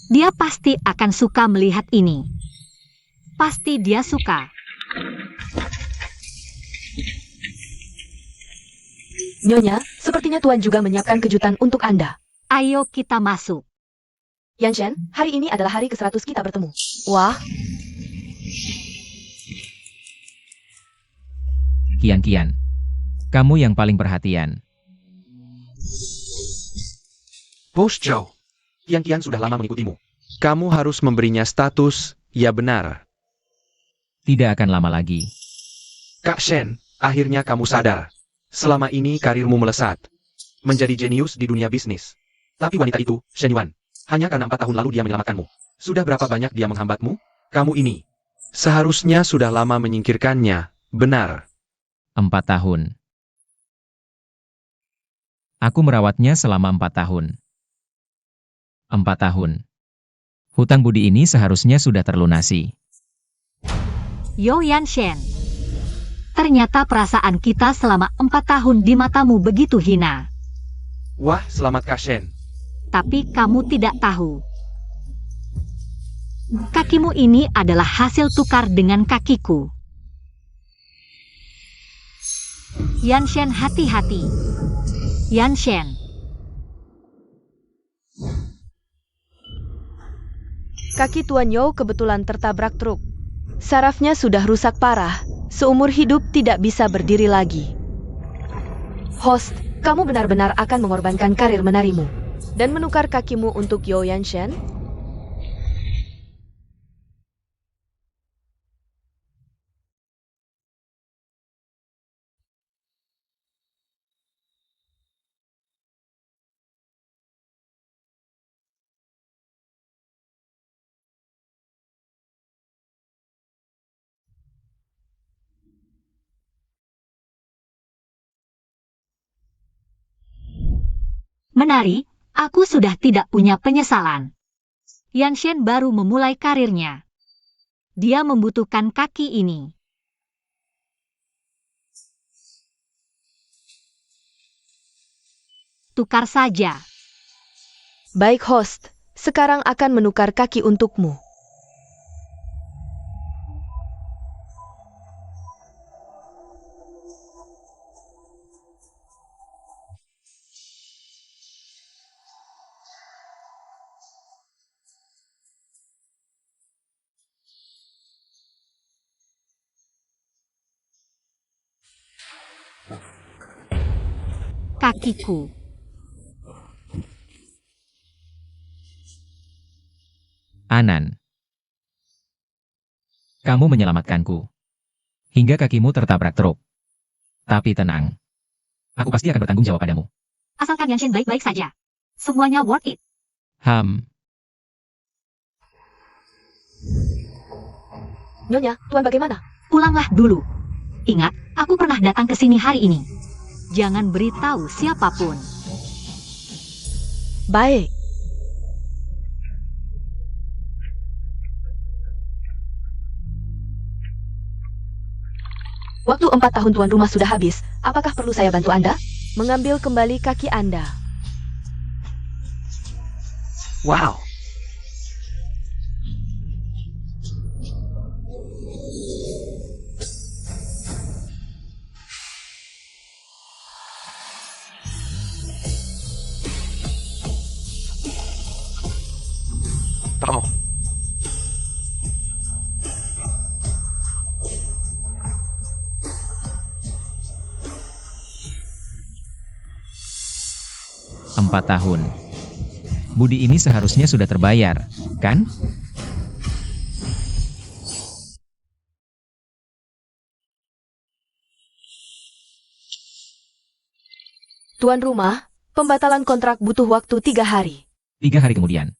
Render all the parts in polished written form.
Dia pasti akan suka melihat ini. Pasti dia suka. Nyonya, sepertinya Tuan juga menyiapkan kejutan untuk Anda. Ayo kita masuk. Yanshen, hari ini adalah hari ke-100 kita bertemu. Wah, Kian, kamu yang paling perhatian. Bos Zhou, Kian sudah lama mengikutimu. Kamu harus memberinya status, ya benar. Tidak akan lama lagi. Kak Shen, akhirnya kamu sadar. Selama ini karirmu melesat. Menjadi jenius di dunia bisnis. Tapi wanita itu, Shen Yuan, hanya karena 4 tahun lalu dia menyelamatkanmu. Sudah berapa banyak dia menghambatmu? Kamu ini. Seharusnya sudah lama menyingkirkannya, benar. 4 tahun. Aku merawatnya selama 4 tahun. 4 tahun. Hutang budi ini seharusnya sudah terlunasi. Yo Yanshen. Ternyata perasaan kita selama 4 tahun di matamu begitu hina. Wah, selamat Kak Shen. Tapi kamu tidak tahu. Kakimu ini adalah hasil tukar dengan kakiku. Yanshen, hati-hati. Yanshen. kaki Tuan You kebetulan tertabrak truk. Sarafnya sudah rusak parah. Seumur hidup tidak bisa berdiri lagi. Host, kamu benar-benar akan mengorbankan karir menarimu dan menukar kakimu untuk Yo Yanshen? Menari, aku sudah tidak punya penyesalan. Yanshen baru memulai karirnya. Dia membutuhkan kaki ini. Tukar saja. Baik host, sekarang akan menukar kaki untukmu. Kakiku. Anan. Kamu menyelamatkanku. Hingga kakimu tertabrak truk. Tapi tenang. Aku pasti akan bertanggung jawab padamu. Asalkan Yanshen baik-baik saja. Semuanya worth it. Nyonya, Tuan bagaimana? Pulanglah dulu. Ingat, aku pernah datang ke sini hari ini. Jangan beritahu siapapun. Baik. Waktu 4 tahun tuan rumah sudah habis. Apakah perlu saya bantu Anda? Mengambil kembali kaki Anda. Wow. Oh. Empat tahun. Budi ini seharusnya sudah terbayar, kan? Tuan rumah, pembatalan kontrak butuh waktu 3 hari. 3 hari kemudian.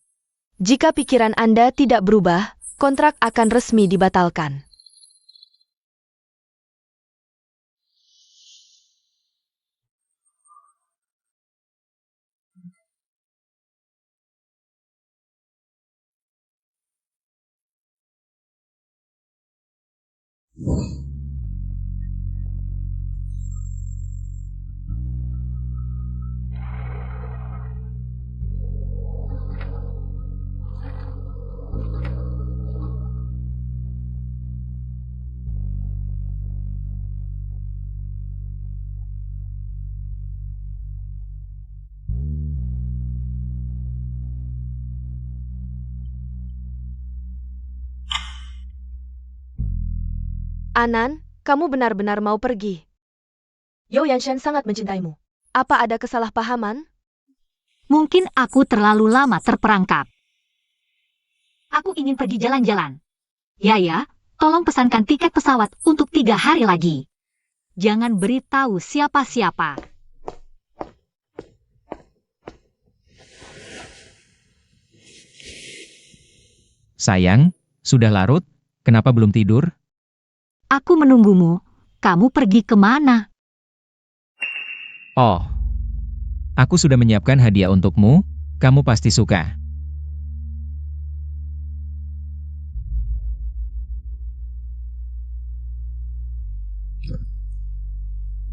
Jika pikiran Anda tidak berubah, kontrak akan resmi dibatalkan. Anan, kamu benar-benar mau pergi. Yo Yanshen sangat mencintaimu. Apa ada kesalahpahaman? Mungkin aku terlalu lama terperangkap. Aku ingin pergi jalan-jalan. Ya, tolong pesankan tiket pesawat untuk 3 hari lagi. Jangan beritahu siapa-siapa. Sayang, sudah larut? Kenapa belum tidur? Aku menunggumu. Kamu pergi kemana? Oh, aku sudah menyiapkan hadiah untukmu. Kamu pasti suka.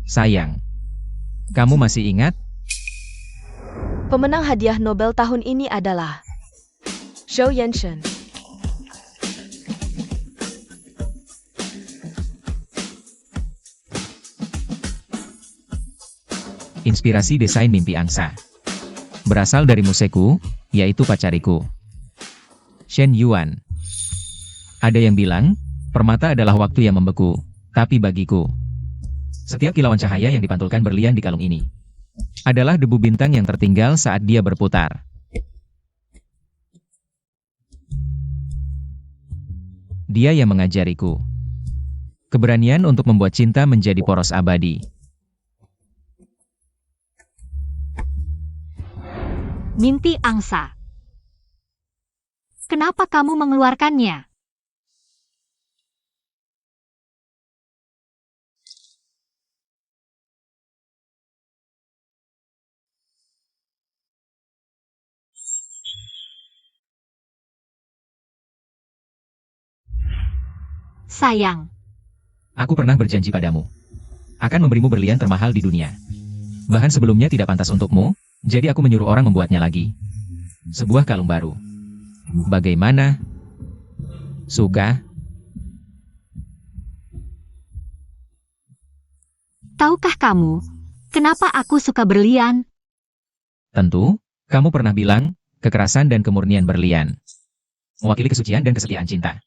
Sayang, kamu masih ingat? Pemenang hadiah Nobel tahun ini adalah Zhou Yanshen. Inspirasi desain mimpi angsa. Berasal dari museku, yaitu pacariku. Shen Yuan. Ada yang bilang, permata adalah waktu yang membeku, tapi bagiku, setiap kilauan cahaya yang dipantulkan berlian di kalung ini adalah debu bintang yang tertinggal saat dia berputar. Dia yang mengajariku keberanian untuk membuat cinta menjadi poros abadi. Mimpi angsa. Kenapa kamu mengeluarkannya? Sayang, Aku pernah berjanji padamu akan memberimu berlian termahal di dunia. Bahkan sebelumnya tidak pantas untukmu, jadi aku menyuruh orang membuatnya lagi. Sebuah kalung baru. Bagaimana? Suka? tahukah kamu, kenapa aku suka berlian? Tentu, kamu pernah bilang, kekerasan dan kemurnian berlian mewakili kesucian dan kesetiaan cinta.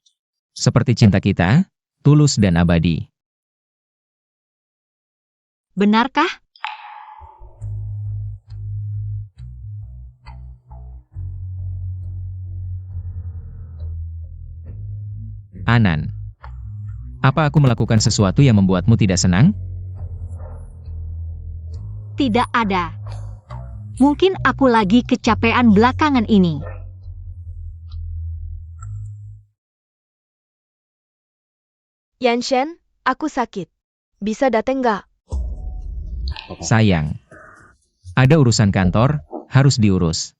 Seperti cinta kita, tulus dan abadi. Benarkah? Anan, apa aku melakukan sesuatu yang membuatmu tidak senang? Tidak ada. Mungkin aku lagi kecapean belakangan ini. Yanshen, aku sakit. Bisa dateng nggak? Sayang, ada urusan kantor, harus diurus.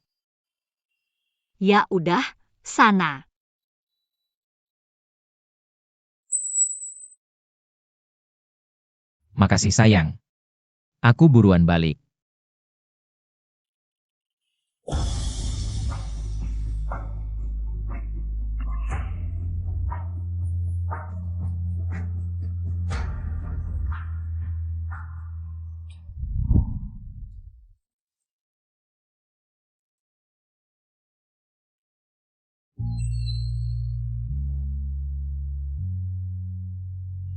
Ya udah, sana. Makasih sayang. Aku buruan balik.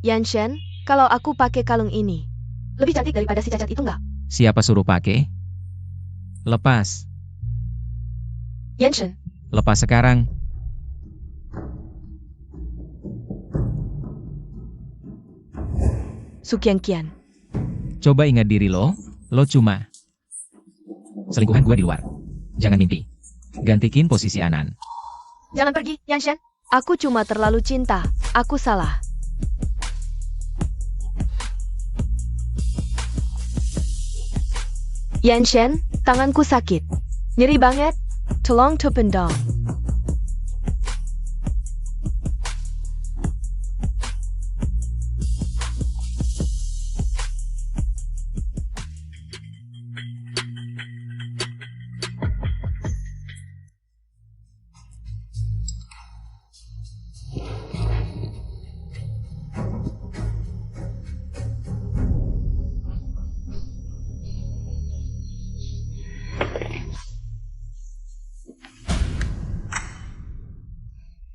Yanshen, kalau aku pakai kalung ini, lebih cantik daripada si cacat itu nggak? Siapa suruh pakai? Lepas. Yanshen, Lepas sekarang. Sukyangkian. Coba ingat diri lo cuma selingkuhan gua di luar. Jangan mimpi. Gantikin posisi Anan. Jangan pergi, Yanshen. Aku cuma terlalu cinta. Aku salah. Yanshen, tanganku sakit. Nyeri banget. Tolong tupin dong.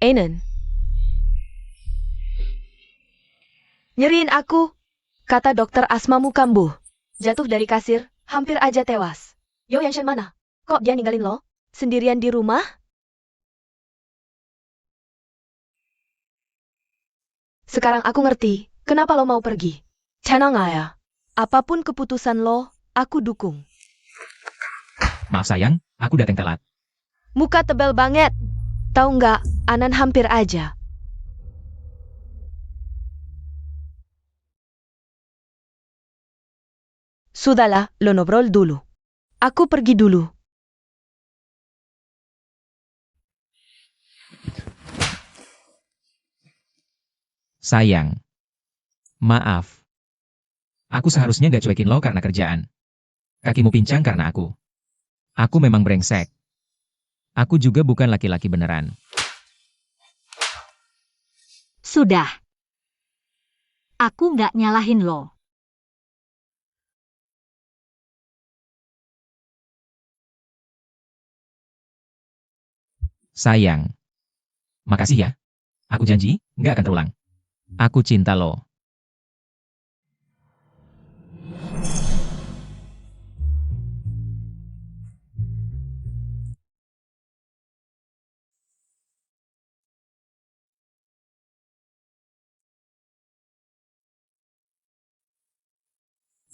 Anan. Nyeriin aku, kata dokter asmamu kambuh. Jatuh dari kasir, hampir aja tewas. Yo Yanshen mana? Kok dia ninggalin lo? Sendirian di rumah? Sekarang aku ngerti, kenapa lo mau pergi. Tenang ya. Apapun keputusan lo, aku dukung. Maaf sayang, aku datang telat. Muka tebal banget. Tahu nggak, Anan hampir aja. Sudahlah, lo ngobrol dulu. Aku pergi dulu. Sayang. Maaf. Aku seharusnya gak cuekin lo karena kerjaan. Kakimu pincang karena aku. Aku memang brengsek. Aku juga bukan laki-laki beneran. Sudah. Aku nggak nyalahin lo. Sayang. Makasih ya. Aku janji, nggak akan terulang. Aku cinta lo.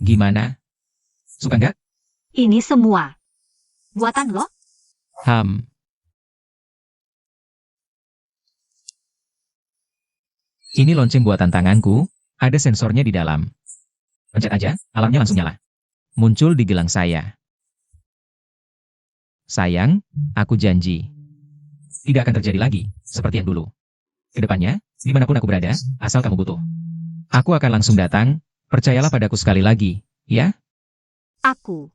Gimana? Suka nggak? Ini semua buatan lo? Ini lonceng buatan tanganku, ada sensornya di dalam. Pencet aja, alarmnya langsung nyala. Muncul di gelang saya. Sayang, aku janji. Tidak akan terjadi lagi, seperti yang dulu. Kedepannya, dimanapun aku berada, asal kamu butuh. Aku akan langsung datang, percayalah padaku sekali lagi, ya? Aku.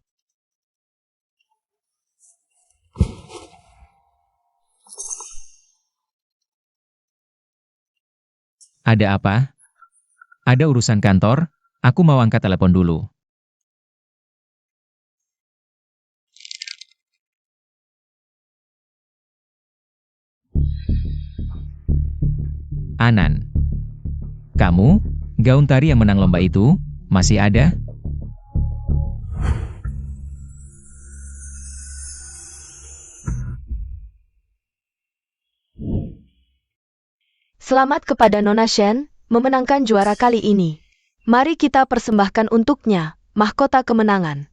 Ada apa? Ada urusan kantor, aku mau angkat telepon dulu. Anan. Kamu, gaun tari yang menang lomba itu, masih ada? Selamat kepada Nona Shen, memenangkan juara kali ini. Mari kita persembahkan untuknya, mahkota kemenangan.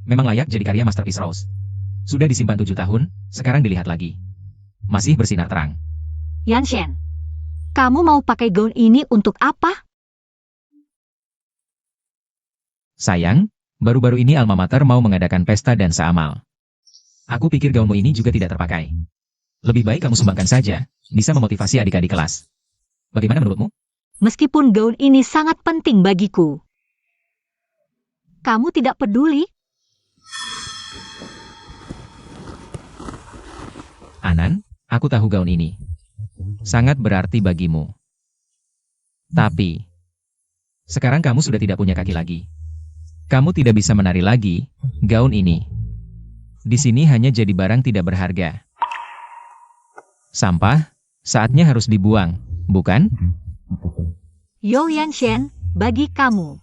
Memang layak jadi karya Masterpiece Rose. Sudah disimpan 7 tahun, sekarang dilihat lagi. Masih bersinar terang. Yanshen, kamu mau pakai gaun ini untuk apa? Sayang, baru-baru ini Alma Mater mau mengadakan pesta dansa amal. Aku pikir gaunmu ini juga tidak terpakai. Lebih baik kamu sumbangkan saja, bisa memotivasi adik-adik kelas. Bagaimana menurutmu? Meskipun gaun ini sangat penting bagiku. Kamu tidak peduli? Anan, aku tahu gaun ini. Sangat berarti bagimu. Tapi, sekarang kamu sudah tidak punya kaki lagi. Kamu tidak bisa menari lagi, gaun ini. Di sini hanya jadi barang tidak berharga. Sampah, saatnya harus dibuang, bukan? Yo Yanshen, bagi kamu.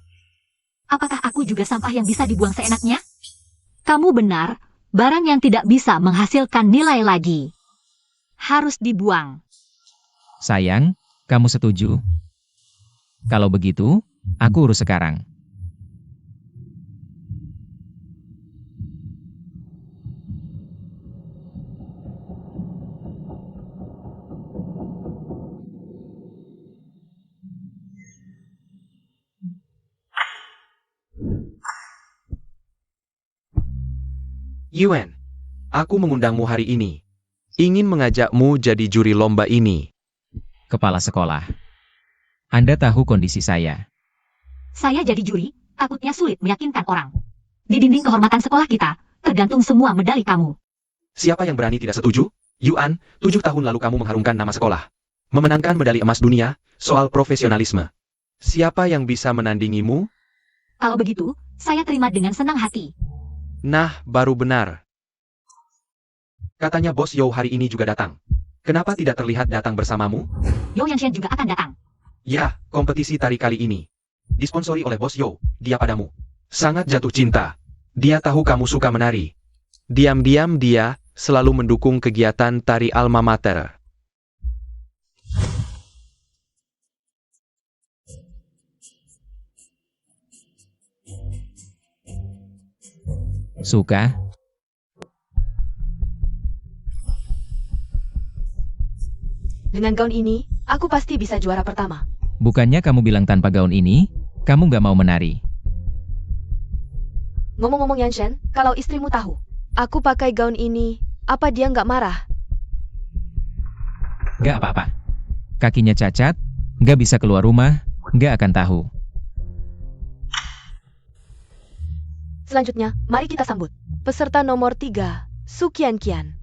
Apakah aku juga sampah yang bisa dibuang seenaknya? Kamu benar, barang yang tidak bisa menghasilkan nilai lagi. Harus dibuang. Sayang, kamu setuju? Kalau begitu, aku urus sekarang. Yuan, aku mengundangmu hari ini. Ingin mengajakmu jadi juri lomba ini. Kepala sekolah. Anda tahu kondisi saya. Saya jadi juri, takutnya sulit meyakinkan orang. Di dinding kehormatan sekolah kita, tergantung semua medali kamu. Siapa yang berani tidak setuju? Yuan, 7 tahun lalu kamu mengharumkan nama sekolah. Memenangkan medali emas dunia, soal profesionalisme. Siapa yang bisa menandingimu? Kalau begitu, saya terima dengan senang hati. Nah, baru benar. Katanya Bos Yo hari ini juga datang. Kenapa tidak terlihat datang bersamamu? Yo Yanshen juga akan datang. Ya, kompetisi tari kali ini. Disponsori oleh Bos Yo, dia padamu. Sangat jatuh cinta. Dia tahu kamu suka menari. Diam-diam dia selalu mendukung kegiatan tari alma mater. Suka? Dengan gaun ini, aku pasti bisa juara pertama. Bukannya kamu bilang tanpa gaun ini, kamu nggak mau menari? Ngomong-ngomong Yanshen, kalau istrimu tahu, aku pakai gaun ini, apa dia nggak marah? Nggak apa-apa. Kakinya cacat, nggak bisa keluar rumah, nggak akan tahu. Selanjutnya, mari kita sambut peserta nomor 3, Su Qianqian.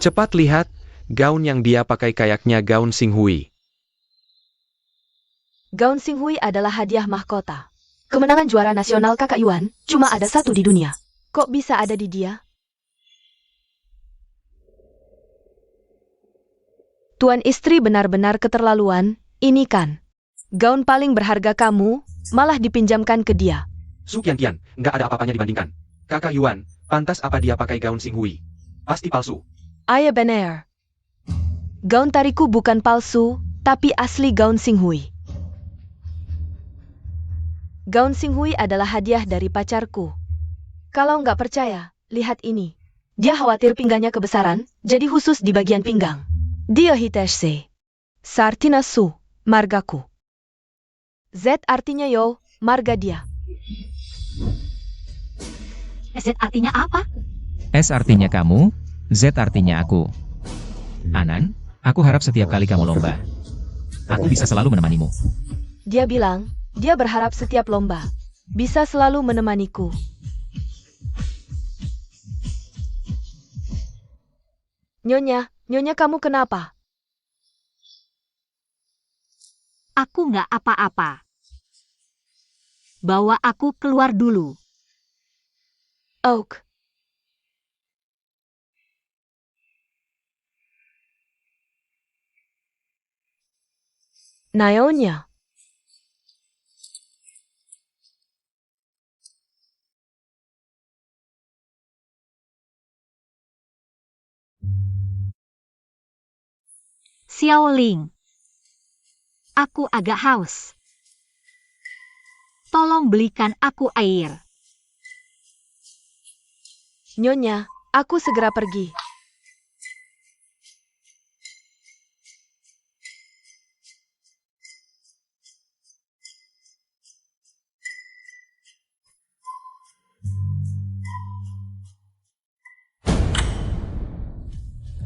Cepat lihat, gaun yang dia pakai kayaknya gaun Xinghui. Gaun Xinghui adalah hadiah mahkota. Kemenangan juara nasional Kakak Yuan cuma ada satu di dunia. Kok bisa ada di dia? Tuan istri benar-benar keterlaluan, ini kan. Gaun paling berharga kamu, malah dipinjamkan ke dia. Su Qianqian, nggak ada apa-apanya dibandingkan. Kakak Yuan, pantas apa dia pakai gaun Xinghui? Pasti palsu. Ayah benar. Gaun tariku bukan palsu, tapi asli gaun Xinghui. Gaun Xinghui adalah hadiah dari pacarku. Kalau nggak percaya, lihat ini. Dia khawatir pinggangnya kebesaran, jadi khusus di bagian pinggang. Dia hiteshe. Sartina su, margaku. Z artinya yo, marga dia. Z artinya apa? S artinya kamu, Z artinya aku. Anan, aku harap setiap kali kamu lomba, aku bisa selalu menemanimu. Dia bilang, dia berharap setiap lomba bisa selalu menemaniku. Nyonya kamu kenapa? Aku nggak apa-apa. Bawa aku keluar dulu. Oak. Naonya. Xiaoling. Aku agak haus. Tolong belikan aku air. Nyonya, aku segera pergi.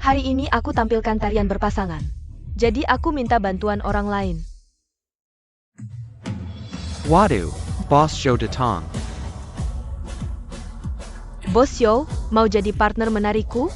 Hari ini aku tampilkan tarian berpasangan. Jadi aku minta bantuan orang lain. Waduh, Boss Show Datang. Bos Yo, mau jadi partner menariku?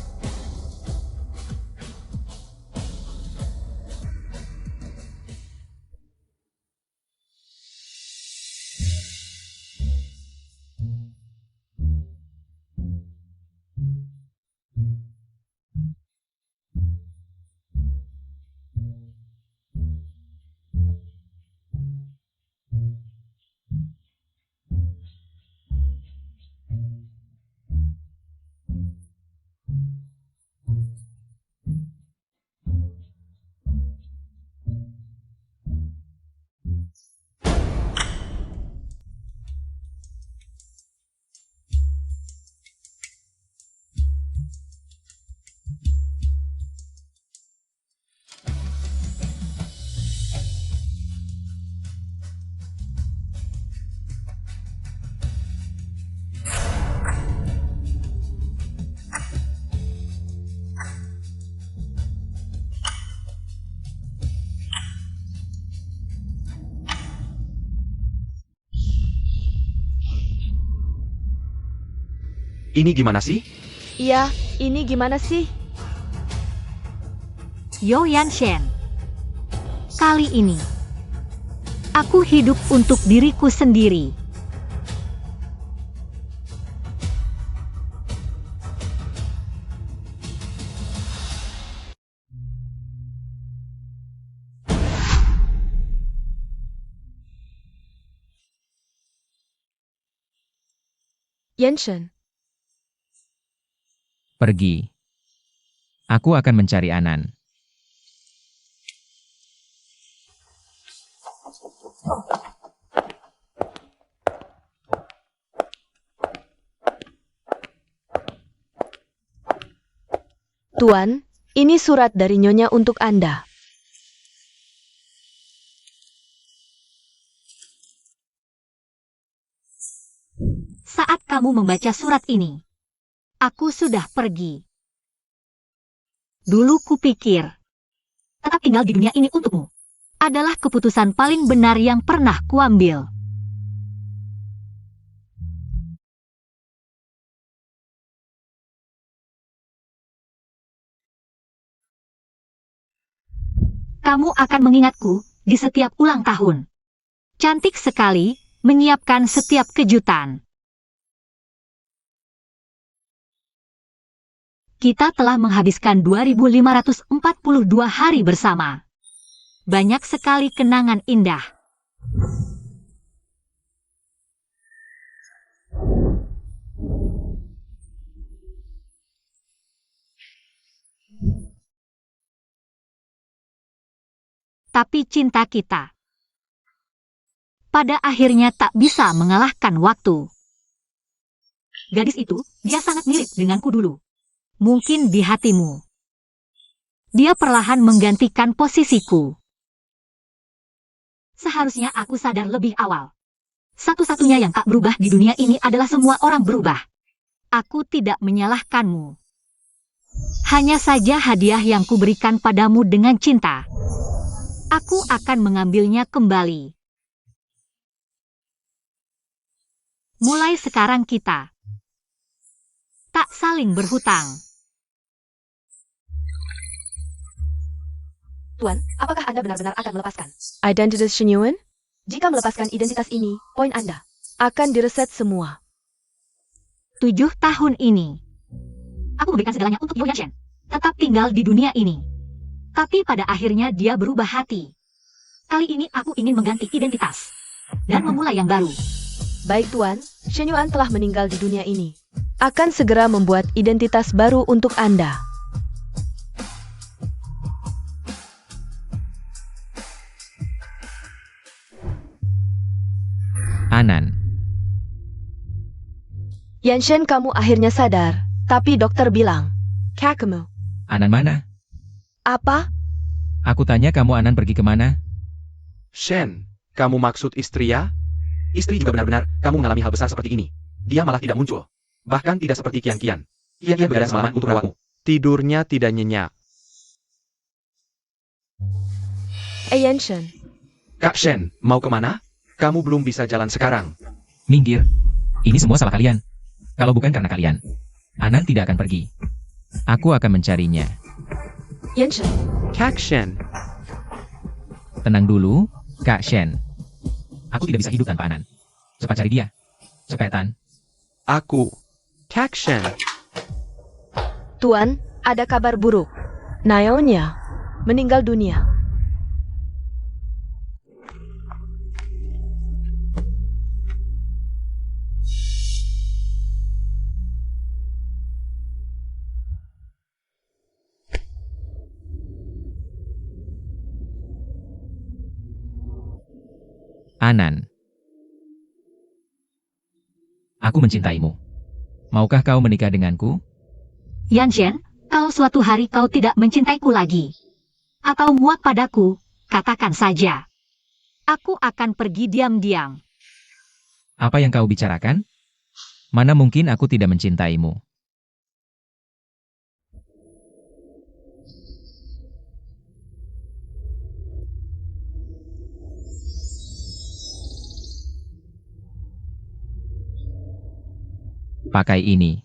Ini gimana sih? Iya, ini gimana sih? Yo Yanshen. Kali ini, aku hidup untuk diriku sendiri. Yanshen, Pergi. Aku akan mencari Anan. Tuan, ini surat dari Nyonya untuk Anda. Saat kamu membaca surat ini, aku sudah pergi. Dulu kupikir, tetap tinggal di dunia ini untukmu adalah keputusan paling benar yang pernah kuambil. Kamu akan mengingatku di setiap ulang tahun. Cantik sekali, menyiapkan setiap kejutan. Kita telah menghabiskan 2542 hari bersama. Banyak sekali kenangan indah. Tapi cinta kita pada akhirnya tak bisa mengalahkan waktu. Gadis itu, dia sangat mirip denganku dulu. Mungkin di hatimu. Dia perlahan menggantikan posisiku. Seharusnya aku sadar lebih awal. Satu-satunya yang tak berubah di dunia ini adalah semua orang berubah. Aku tidak menyalahkanmu. Hanya saja hadiah yang kuberikan padamu dengan cinta. Aku akan mengambilnya kembali. Mulai sekarang kita tak saling berhutang. Tuan, apakah Anda benar-benar akan melepaskan identitas Shenyuan? Jika melepaskan identitas ini, poin Anda akan direset semua. 7 tahun ini, aku memberikan segalanya untuk Yo Yanshen. Tetap tinggal di dunia ini. Tapi pada akhirnya dia berubah hati. Kali ini aku ingin mengganti identitas. Dan memulai yang baru. Baik Tuan, Shenyuan telah meninggal di dunia ini. Akan segera membuat identitas baru untuk Anda. Anan. Yanshen, kamu akhirnya sadar. Tapi dokter bilang, Kakemu. Anan mana? Apa? Aku tanya kamu Anan pergi kemana? Shen, kamu maksud istri ya? Istri juga benar-benar, kamu mengalami hal besar seperti ini. Dia malah tidak muncul. Bahkan tidak seperti Kian-Kian. Kian-Kian begadang semalaman untuk merawatmu. Tidurnya tidak nyenyak. Yanshen. Kak Shen, mau kemana? Kamu belum bisa jalan sekarang. Minggir. Ini semua salah kalian. Kalau bukan karena kalian, Anan tidak akan pergi. Aku akan mencarinya. Yanshen. Kak Shen, Tenang dulu, Kak Shen. Aku tidak bisa hidup tanpa Anan. Cepat cari dia. Cepetan. aku. Kak Shen. Tuan, ada kabar buruk. Naonya meninggal dunia. Anan. Aku mencintaimu. Maukah kau menikah denganku? Yanshen, kalau suatu hari kau tidak mencintaiku lagi, atau muak padaku, katakan saja. Aku akan pergi diam-diam. Apa yang kau bicarakan? Mana mungkin aku tidak mencintaimu? Pakai ini.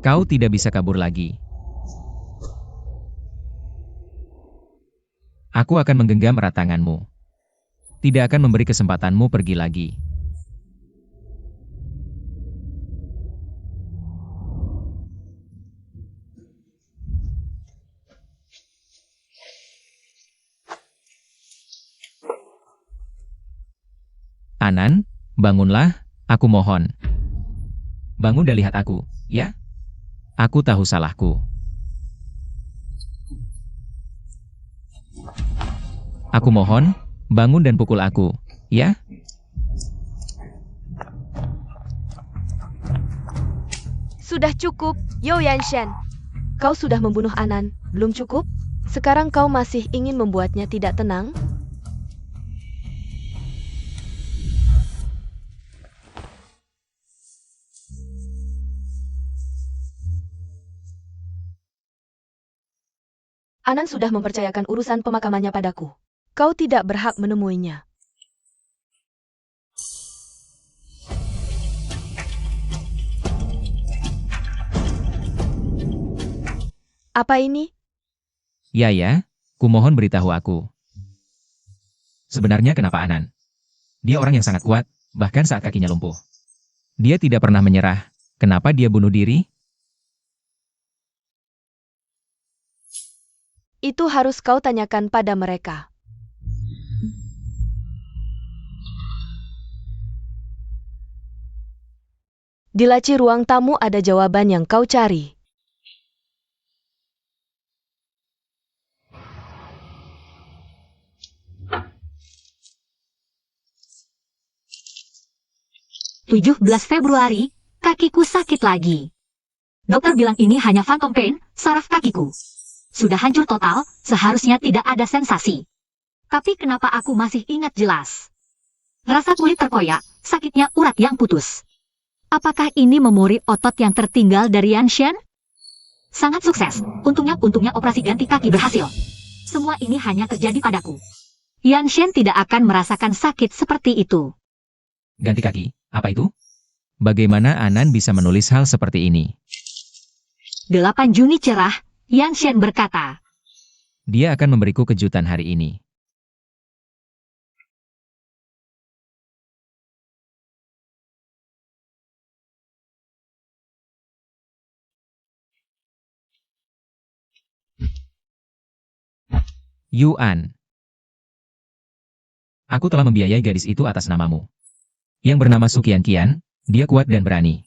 Kau tidak bisa kabur lagi. Aku akan menggenggam erat tanganmu. Tidak akan memberi kesempatanmu pergi lagi. Anan, bangunlah, aku mohon. Bangun dan lihat aku, ya? Aku tahu salahku. Aku mohon, bangun dan pukul aku, ya? Sudah cukup, Yo Yanshan. Kau sudah membunuh Anan, belum cukup? Sekarang kau masih ingin membuatnya tidak tenang? Anan sudah mempercayakan urusan pemakamannya padaku. Kau tidak berhak menemuinya. Apa ini? Ya, kumohon beritahu aku. Sebenarnya kenapa Anan? Dia orang yang sangat kuat, bahkan saat kakinya lumpuh. Dia tidak pernah menyerah. Kenapa dia bunuh diri? Itu harus kau tanyakan pada mereka. Di laci ruang tamu ada jawaban yang kau cari. "17 Februari, kakiku sakit lagi. Dokter bilang ini hanya phantom pain, saraf kakiku. Sudah hancur total, seharusnya tidak ada sensasi. Tapi kenapa aku masih ingat jelas? Rasa kulit terkoyak, sakitnya urat yang putus. Apakah ini memori otot yang tertinggal dari Yanshan? Sangat sukses, untungnya operasi ganti kaki berhasil. Semua ini hanya terjadi padaku. Yanshan tidak akan merasakan sakit seperti itu." Ganti kaki, apa itu? Bagaimana Anan bisa menulis hal seperti ini? 8 Juni cerah, Yanshan berkata. Dia akan memberiku kejutan hari ini. Yuan. Aku telah membiayai gadis itu atas namamu. Yang bernama Sukian Kian, dia kuat dan berani.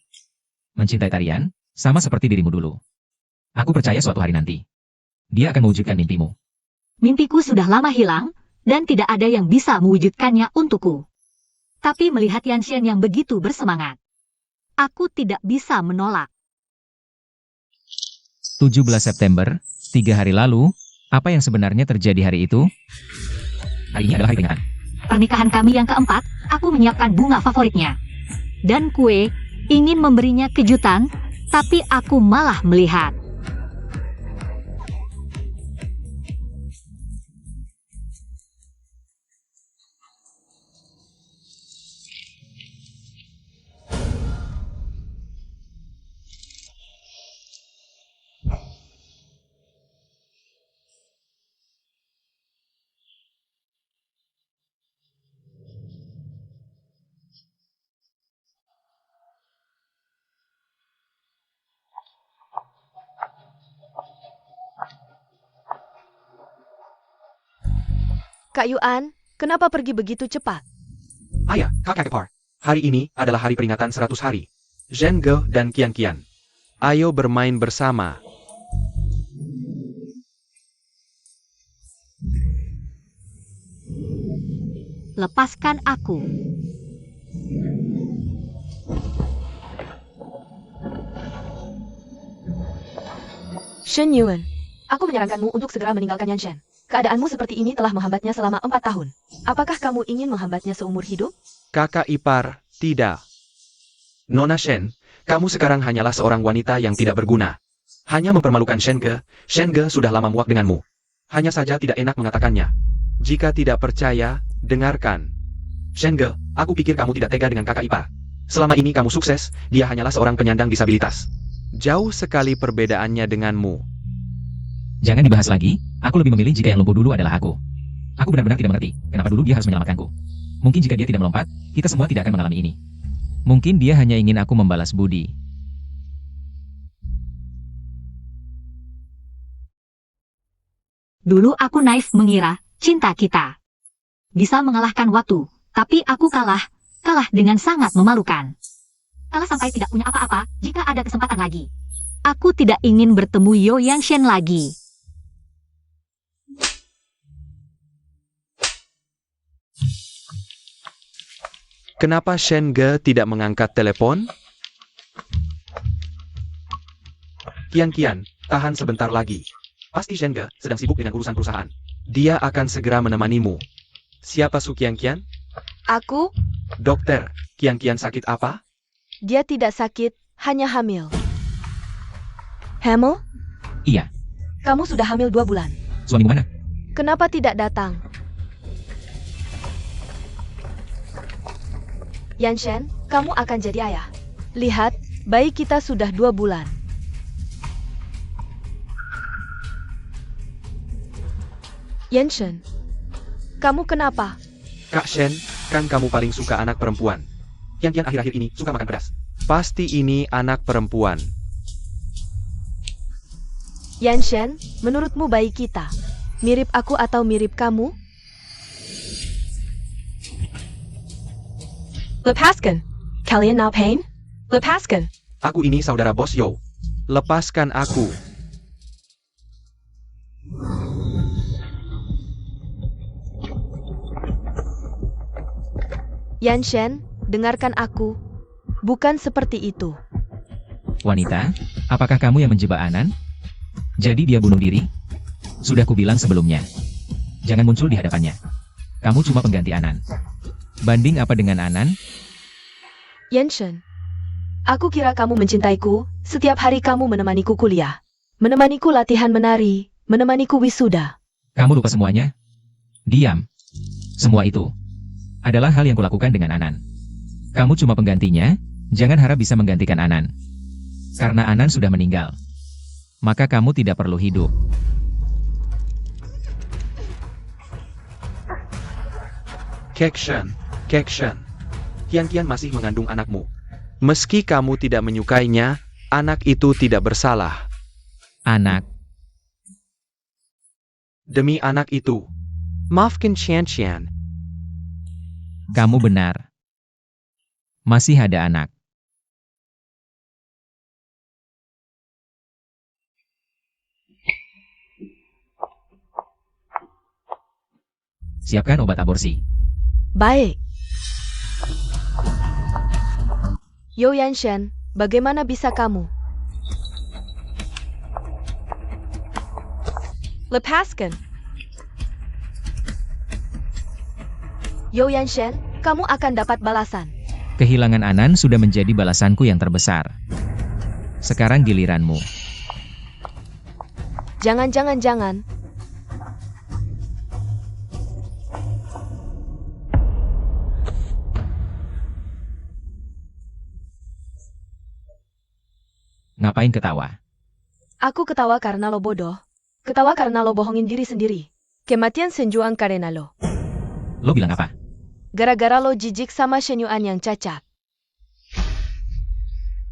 Mencintai tarian, sama seperti dirimu dulu. Aku percaya suatu hari nanti, dia akan mewujudkan mimpimu. Mimpiku sudah lama hilang, dan tidak ada yang bisa mewujudkannya untukku. Tapi melihat Yanshan yang begitu bersemangat, aku tidak bisa menolak. 17 September, 3 hari lalu, apa yang sebenarnya terjadi hari itu? Hari ini adalah hari pernikahan. Pernikahan kami yang keempat, aku menyiapkan bunga favoritnya. Dan kue, ingin memberinya kejutan, tapi aku malah melihat. Kak Yuan, kenapa pergi begitu cepat? Ayah, kakak Kepar. Hari ini adalah hari peringatan 100 hari. Zhen Ge dan Kian Kian. Ayo bermain bersama. Lepaskan aku. Shen Yuan, aku menyarankanmu untuk segera meninggalkan Yanshan. Keadaanmu seperti ini telah menghambatnya selama 4 tahun. Apakah kamu ingin menghambatnya seumur hidup? Kakak ipar, tidak. Nona Shen, kamu sekarang hanyalah seorang wanita yang tidak berguna. Hanya mempermalukan Shen Ge sudah lama muak denganmu. Hanya saja tidak enak mengatakannya. Jika tidak percaya, dengarkan. Shen Ge, aku pikir kamu tidak tega dengan kakak ipar. Selama ini kamu sukses, dia hanyalah seorang penyandang disabilitas. Jauh sekali perbedaannya denganmu. Jangan dibahas lagi, aku lebih memilih jika yang lumpuh dulu adalah aku. Aku benar-benar tidak mengerti, kenapa dulu dia harus menyelamatkanku. Mungkin jika dia tidak melompat, kita semua tidak akan mengalami ini. Mungkin dia hanya ingin aku membalas budi. Dulu aku naif mengira cinta kita bisa mengalahkan waktu, tapi aku kalah dengan sangat memalukan. Kalah sampai tidak punya apa-apa jika ada kesempatan lagi. Aku tidak ingin bertemu Yo Yanshen lagi. Kenapa Shen Ge tidak mengangkat telepon? Kian, tahan sebentar lagi. Pasti Shen Ge sedang sibuk dengan urusan perusahaan. Dia akan segera menemanimu. Siapa Su Kian? Aku? Dokter, Kian sakit apa? Dia tidak sakit, hanya hamil. Hamil? Iya, Kamu sudah hamil 2 bulan. suamimu mana? Kenapa tidak datang? Yanshen, kamu akan jadi ayah. Lihat, bayi kita sudah 2 bulan. Yanshen, kamu kenapa? Kak Shen, kan kamu paling suka anak perempuan. Kian akhir-akhir ini suka makan pedas. Pasti ini anak perempuan. Yanshen, menurutmu bayi kita mirip aku atau mirip kamu? Lepaskan. Kalian ngapain? Lepaskan. Aku ini saudara bos Yo. Lepaskan aku. Yanshen, dengarkan aku. Bukan seperti itu. Wanita, apakah kamu yang menjebak Anan? Jadi dia bunuh diri? Sudah kubilang sebelumnya. Jangan muncul di hadapannya. Kamu cuma pengganti Anan. Banding apa dengan Anan? Yanshen, aku kira kamu mencintaiku. Setiap hari kamu menemaniku kuliah. Menemaniku latihan menari. Menemaniku wisuda. Kamu lupa semuanya? Diam. Semua itu adalah hal yang kulakukan dengan Anan. Kamu cuma penggantinya, jangan harap bisa menggantikan Anan. Karena Anan sudah meninggal. Maka kamu tidak perlu hidup. Kekshen. Kian masih mengandung anakmu. Meski kamu tidak menyukainya, anak itu tidak bersalah. Anak, Demi anak itu. Maafkan Qian. kamu benar. Masih ada anak. Siapkan obat aborsi. Baik. Yo Yanshen, bagaimana bisa kamu? Lepaskan. Yo Yanshen, kamu akan dapat balasan. Kehilangan Anan sudah menjadi balasanku yang terbesar. Sekarang giliranmu. Jangan. Ngapain ketawa? Aku ketawa karena lo bodoh. Ketawa karena lo bohongin diri sendiri. Kematian Senjuang karena lo. Lo bilang apa? Gara-gara lo jijik sama Shenyuan yang cacat.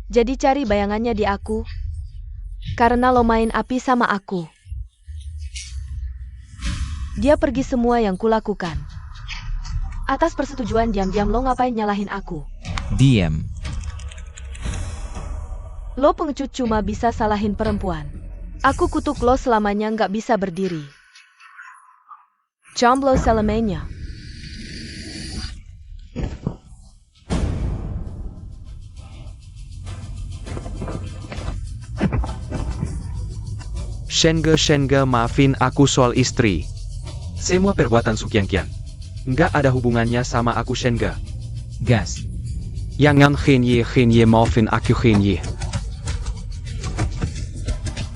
Jadi cari bayangannya di aku. Karena lo main api sama aku. Dia pergi semua yang kulakukan. Atas persetujuan diam-diam lo ngapain nyalahin aku? Diam. Lo pengecut cuma bisa salahin perempuan. Aku kutuk lo selamanya nggak bisa berdiri. Jomblo selamanya. Shenge, maafin aku soal istri. Semua perbuatan Su Kian. Nggak ada hubungannya sama aku Shenge. Gas. Jangan Henye, maafin aku Henye.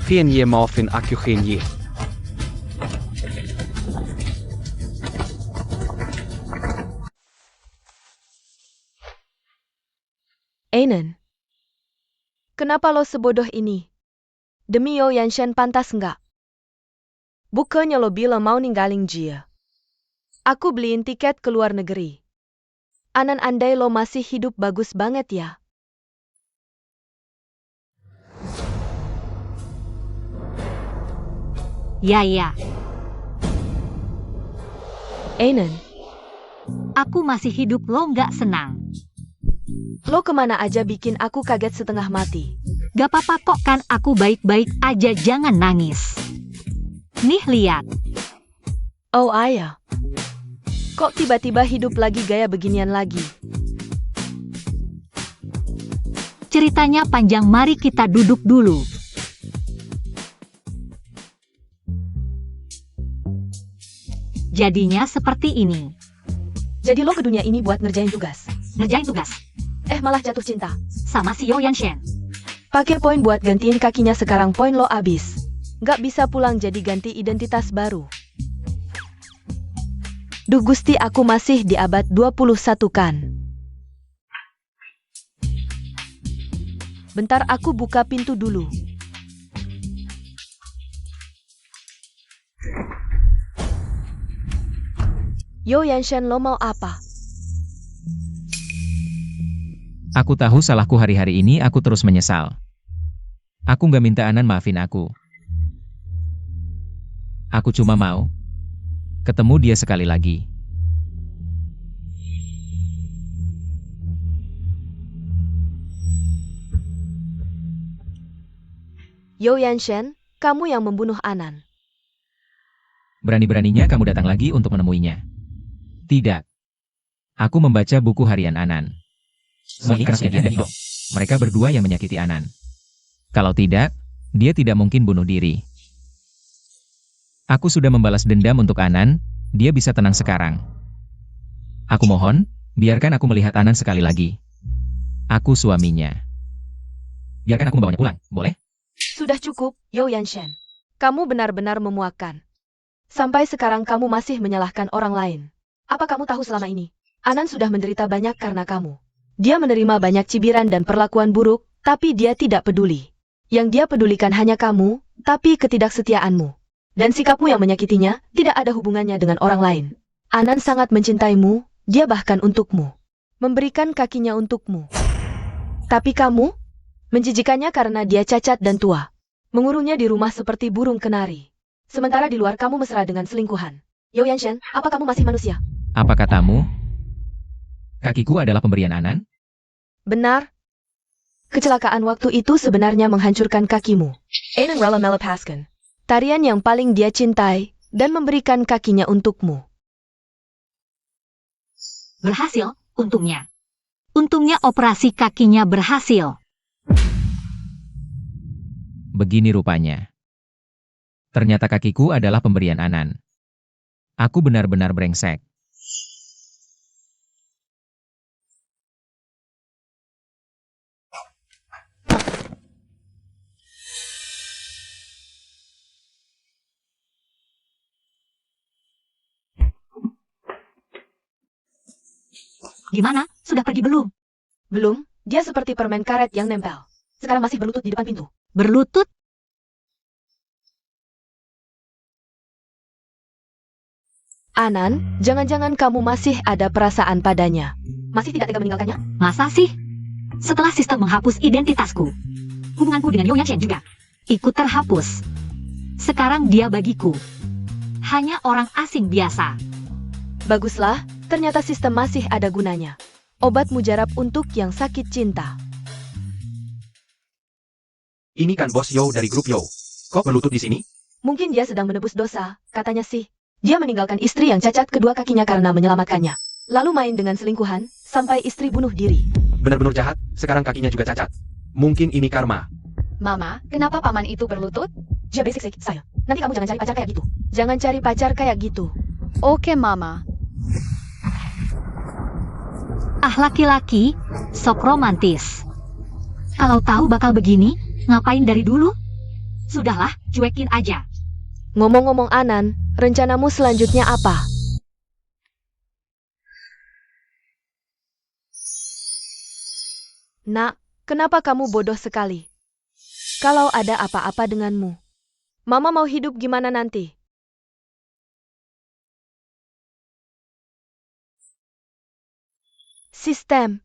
Henye, maafin aku Henye. Anan. Kenapa lo sebodoh ini? Demi Yo Yanshen pantas nggak? Bukannya lo bilang mau ninggalin Jia. Aku beliin tiket ke luar negeri. Anan andai lo masih hidup bagus banget ya. Ya. Anan, Aku masih hidup lo nggak senang. lo kemana aja bikin aku kaget setengah mati. Gak apa-apa kok kan aku baik-baik aja, jangan nangis. Nih lihat. Oh ayah. Kok tiba-tiba hidup lagi gaya beginian lagi? Ceritanya panjang, mari kita duduk dulu. Jadinya seperti ini. Jadi lo ke dunia ini buat ngerjain tugas. Ngerjain tugas Malah jatuh cinta. sama si Yo Yanshen. Pakai poin buat gantiin kakinya, sekarang poin lo abis. Gak bisa pulang jadi ganti identitas baru. Duh Gusti, aku masih di abad 21 kan? Bentar, aku buka pintu dulu. Yo Yanshen, lo mau apa? Aku tahu salahku hari-hari ini, aku terus menyesal. Aku nggak minta Anan maafin aku. Aku cuma mau ketemu dia sekali lagi. Yo Yanshen, kamu yang membunuh Anan. Berani-beraninya kamu datang lagi untuk menemuinya. Tidak. Aku membaca buku harian Anan. Semua ini karena kejadian dan Ido. Mereka berdua yang menyakiti Anan. Kalau tidak, dia tidak mungkin bunuh diri. Aku sudah membalas dendam untuk Anan, dia bisa tenang sekarang. Aku mohon, biarkan aku melihat Anan sekali lagi. Aku suaminya. Biarkan aku membawanya pulang, boleh? Sudah cukup, Yo Yanshen. Kamu benar-benar memuakkan. Sampai sekarang kamu masih menyalahkan orang lain. Apa kamu tahu selama ini? Anan sudah menderita banyak karena kamu. Dia menerima banyak cibiran dan perlakuan buruk, tapi dia tidak peduli. Yang dia pedulikan hanya kamu, tapi ketidaksetiaanmu. Dan sikapmu yang menyakitinya tidak ada hubungannya dengan orang lain. Anan sangat mencintaimu, dia bahkan untukmu. Memberikan kakinya untukmu. Tapi kamu menjijikannya karena dia cacat dan tua. Mengurungnya di rumah seperti burung kenari. Sementara di luar kamu mesra dengan selingkuhan. Yo Yanshen, apa kamu masih manusia? Apa katamu? Kakiku adalah pemberian Anan? Benar. Kecelakaan waktu itu sebenarnya menghancurkan kakimu. Anan rela melepaskan tarian yang paling dia cintai dan memberikan kakinya untukmu. Berhasil, untungnya. Untungnya operasi kakinya berhasil. Begini rupanya. Ternyata kakiku adalah pemberian Anan. Aku benar-benar brengsek. Gimana? Sudah pergi belum? Belum, dia seperti permen karet yang nempel. Sekarang masih berlutut di depan pintu. Berlutut? Anan, jangan-jangan kamu masih ada perasaan padanya. Masih tidak tega meninggalkannya? Masa sih? Setelah sistem menghapus identitasku, hubunganku dengan Yo Yanshen juga ikut terhapus. Sekarang dia bagiku hanya orang asing biasa. Baguslah, ternyata sistem masih ada gunanya. Obat mujarab untuk yang sakit cinta. Ini kan bos Yo dari grup Yo. Kok berlutut di sini? Mungkin dia sedang menebus dosa, katanya sih. Dia meninggalkan istri yang cacat kedua kakinya karena menyelamatkannya. Lalu main dengan selingkuhan, sampai istri bunuh diri. Benar-benar jahat, sekarang kakinya juga cacat. Mungkin ini karma. Mama, kenapa paman itu berlutut? Dia basic saya. Nanti kamu jangan cari pacar kayak gitu. Jangan cari pacar kayak gitu. Oke, Mama. Ah, laki-laki, sok romantis. Kalau tahu bakal begini, ngapain dari dulu? Sudahlah, cuekin aja. Ngomong-ngomong Anan, rencanamu selanjutnya apa? Nak, kenapa kamu bodoh sekali? Kalau ada apa-apa denganmu, Mama mau hidup gimana nanti? Sistem.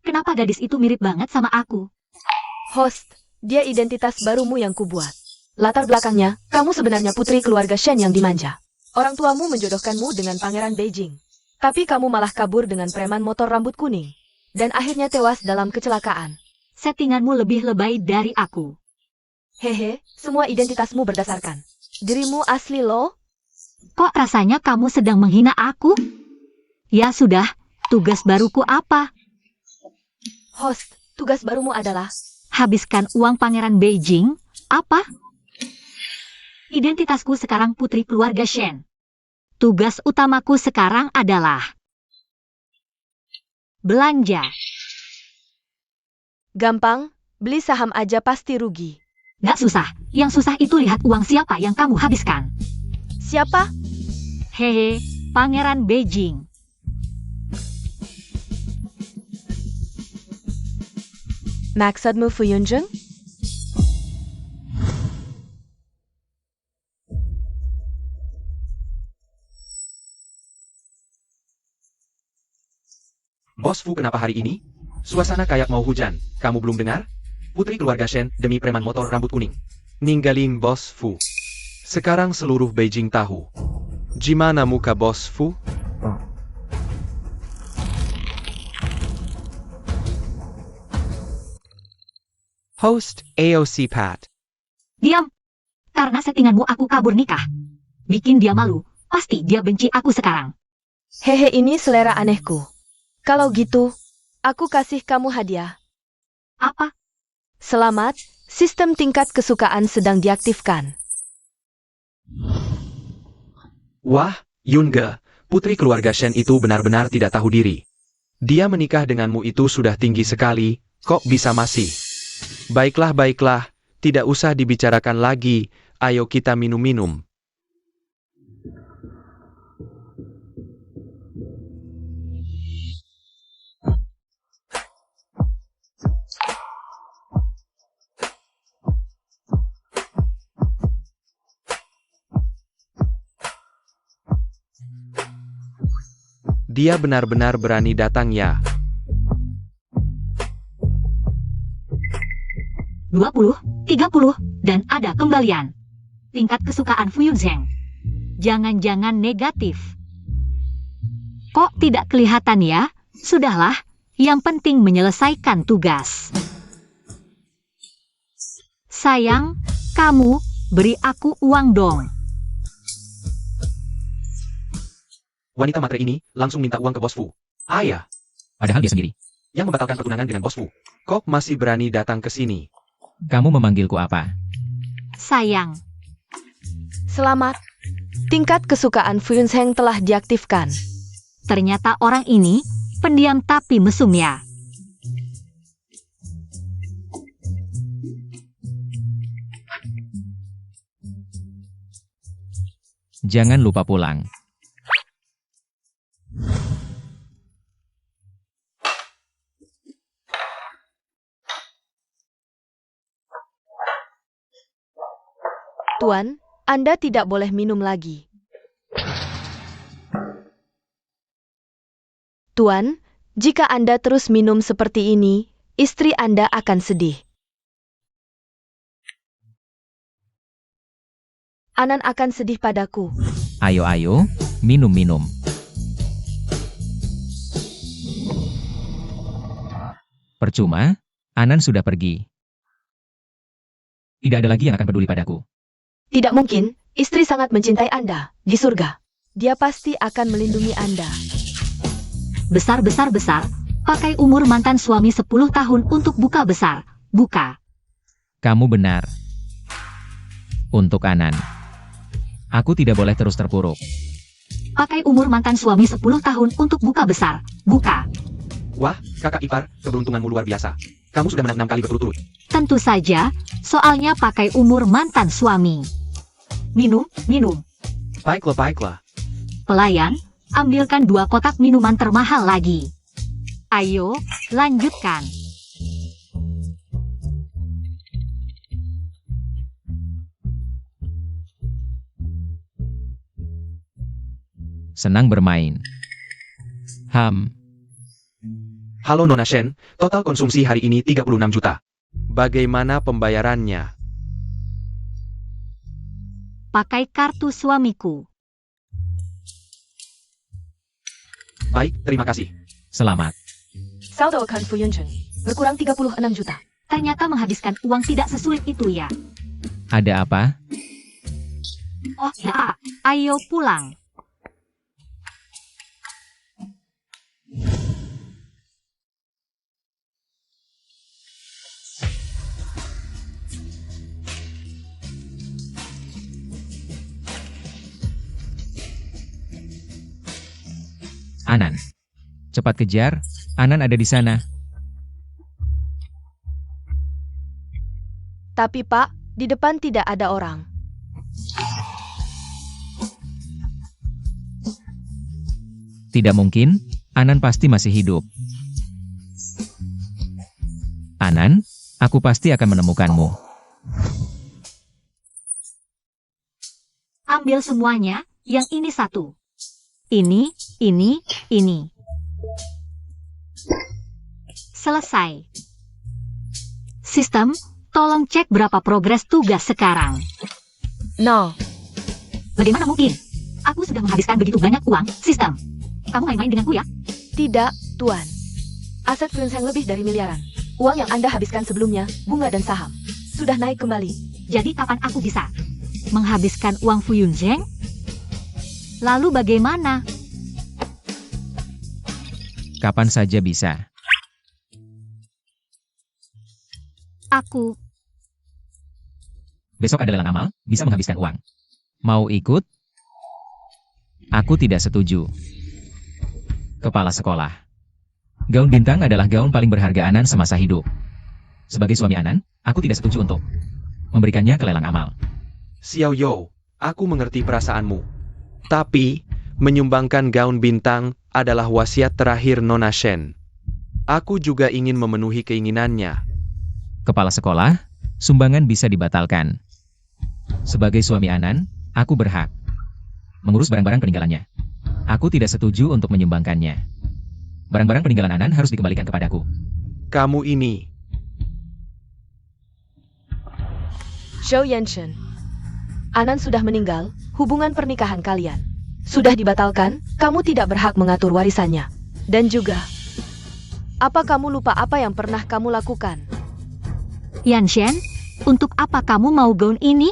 Kenapa gadis itu mirip banget sama aku? Host, dia identitas barumu yang kubuat. Latar belakangnya, kamu sebenarnya putri keluarga Shen yang dimanja. Orang tuamu menjodohkanmu dengan pangeran Beijing. Tapi kamu malah kabur dengan preman motor rambut kuning. Dan akhirnya tewas dalam kecelakaan. Settinganmu lebih lebay dari aku. Hehe, semua identitasmu berdasarkan dirimu asli loh. Kok rasanya kamu sedang menghina aku? Ya sudah, tugas baruku apa? Host, tugas barumu adalah Habiskan uang pangeran Beijing? Apa? Identitasku sekarang putri keluarga Shen. Tugas utamaku sekarang adalah belanja. gampang, beli saham aja pasti rugi. Gak susah, yang susah itu lihat uang siapa yang kamu habiskan. Siapa? Hehe, pangeran Beijing. Maksudmu Fu Yunjung? Bos Fu, kenapa hari ini? Suasana kayak mau hujan. Kamu belum dengar? Putri keluarga Shen demi preman motor rambut kuning. Ninggalin Bos Fu. Sekarang seluruh Beijing tahu. Gimana muka Bos Fu? Host AOC Pat. Diam. Karena settinganmu aku kabur nikah. Bikin dia malu. Pasti dia benci aku sekarang. Hehe, ini selera anehku. Kalau gitu, aku kasih kamu hadiah. Apa? Selamat, sistem tingkat kesukaan sedang diaktifkan. Wah, Yunge, putri keluarga Shen itu benar-benar tidak tahu diri. Dia menikah denganmu itu sudah tinggi sekali, kok bisa masih? Baiklah, baiklah, tidak usah dibicarakan lagi, ayo kita minum-minum. Dia benar-benar berani datang ya. 20, 30, dan ada kembalian. Tingkat kesukaan Fu Yunzheng. Jangan-jangan negatif. Kok tidak kelihatan ya? Sudahlah, yang penting menyelesaikan tugas. Sayang, kamu, beri aku uang dong. Wanita matre ini langsung minta uang ke Bos Fu. Ayah, Padahal dia sendiri. yang membatalkan pertunangan dengan Bos Fu. Kok masih berani datang ke sini? Kamu memanggilku apa? Sayang, Selamat. Tingkat kesukaan Fu Yunzheng telah diaktifkan. ternyata orang ini pendiam tapi mesum ya. Jangan lupa pulang. Tuan, Anda tidak boleh minum lagi. Tuan, jika Anda terus minum seperti ini, istri Anda akan sedih. Anan akan sedih padaku. Ayo, minum-minum. Percuma, Anan sudah pergi. Tidak ada lagi yang akan peduli padaku. Tidak mungkin, istri sangat mencintai Anda, di surga. Dia pasti akan melindungi Anda. Besar-besar, pakai umur mantan suami 10 tahun untuk buka besar. Buka. Kamu benar. Untuk Anan. Aku tidak boleh terus terpuruk. Pakai umur mantan suami 10 tahun untuk buka besar. Buka. Wah, kakak ipar, keberuntunganmu luar biasa. Kamu sudah menang 6 kali berturut-turut. Tentu saja, soalnya pakai umur mantan suami. Minum. Baiklah. Pelayan, ambilkan 2 kotak minuman termahal lagi. Ayo, lanjutkan. senang bermain. Halo Nona Shen, total konsumsi hari ini 36 juta. Bagaimana pembayarannya? Pakai kartu suamiku. Baik, terima kasih. Selamat. Saldo account Fu Yunchen berkurang 36 juta. Ternyata menghabiskan uang tidak sesulit itu ya. Ada apa? Oh ya, ayo pulang. Anan. Cepat kejar, Anan ada di sana. Tapi Pak, di depan tidak ada orang. Tidak mungkin, Anan pasti masih hidup. Anan, aku pasti akan menemukanmu. Ambil semuanya, yang ini satu. Ini. Selesai. Sistem, tolong cek berapa progres tugas sekarang. 0. Bagaimana mungkin? Aku sudah menghabiskan begitu banyak uang, sistem. Kamu main-main denganku ya? Tidak, Tuan. Aset Fu Yunchen lebih dari miliaran. Uang yang Anda habiskan sebelumnya, bunga dan saham, sudah naik kembali. Jadi kapan aku bisa menghabiskan uang Fu Yunchen? Lalu bagaimana? Kapan saja bisa. Aku Besok ada lelang amal, bisa menghabiskan uang. Mau ikut? Aku tidak setuju. Kepala sekolah. Gaun bintang adalah gaun paling berharga Anan semasa hidup. Sebagai suami Anan, aku tidak setuju untuk memberikannya ke lelang amal. Xiao Yo, aku mengerti perasaanmu. Tapi, menyumbangkan gaun bintang adalah wasiat terakhir Nona Shen. Aku juga ingin memenuhi keinginannya. Kepala sekolah, sumbangan bisa dibatalkan. Sebagai suami Anan, aku berhak mengurus barang-barang peninggalannya. Aku tidak setuju untuk menyumbangkannya. Barang-barang peninggalan Anan harus dikembalikan kepadaku. Kamu ini. Zhou Yanchen. Anan sudah meninggal, hubungan pernikahan kalian sudah dibatalkan, kamu tidak berhak mengatur warisannya. Dan juga, apa kamu lupa apa yang pernah kamu lakukan? Yanshen, untuk apa kamu mau gaun ini?